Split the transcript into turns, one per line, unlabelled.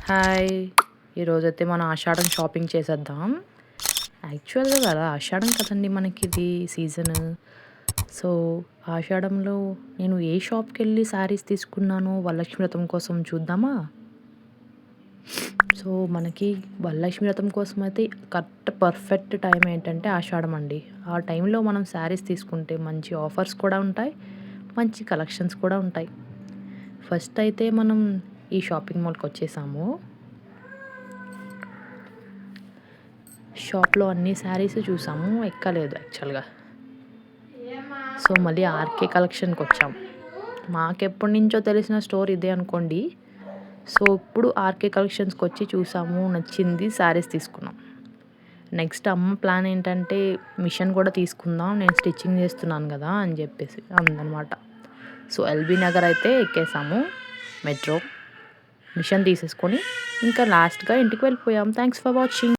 Hi! ఈరోజైతే మనం ఆషాఢం shopping చేసేద్దాం. యాక్చువల్‌గా కదా ఆషాఢం కదండీ మనకిది సీజను. సో, ఆషాఢంలో నేను ఏ షాప్‌కెళ్ళి శారీస్ తీసుకున్నానో వరలక్ష్మి వ్రతం కోసం చూద్దామా? సో, మనకి వరలక్ష్మి వ్రతం కోసమైతే కరెక్ట్ పర్ఫెక్ట్ టైం ఏంటంటే ఆషాఢం అండి. ఆ టైంలో మనం శారీస్ తీసుకుంటే మంచి ఆఫర్స్ కూడా ఉంటాయి. మంచి కలెక్షన్స్ కూడా ఉంటాయి. ఫస్ట్ అయితే మనం ఈ షాపింగ్ మాల్‌కొచ్చేసాము. షాప్‌లో అన్ని శారీస్ చూసాము. ఎక్కలేదు యాక్చువల్‌గా. సో, మళ్ళీ ఆర్‌కే కలెక్షన్‌కొచ్చాం. మాకెప్పటినుంచో తెలిసిన స్టోర్ ఇదే అనుకోండి. సో, ఇప్పుడు ఆర్‌కే కలెక్షన్స్‌కొచ్చి చూసాము. నచ్చింది శారీస్ తీసుకున్నాం. నెక్స్ట్ అమ్మ ప్లాన్ ఏంటంటే మిషన్ కూడా తీసుకుందాం. నేను స్టిచ్చింగ్ చేస్తున్నాను కదా! అని చెప్పేసి అందనమాట. సో, ఎల్బీ నగర్ అయితే ఎక్కేసాము మెట్రో. మిషన్ తీసేసుకొని ఇంకా లాస్ట్‌గా ఇంటికి వెళ్ళిపోయాం. Thanks for watching.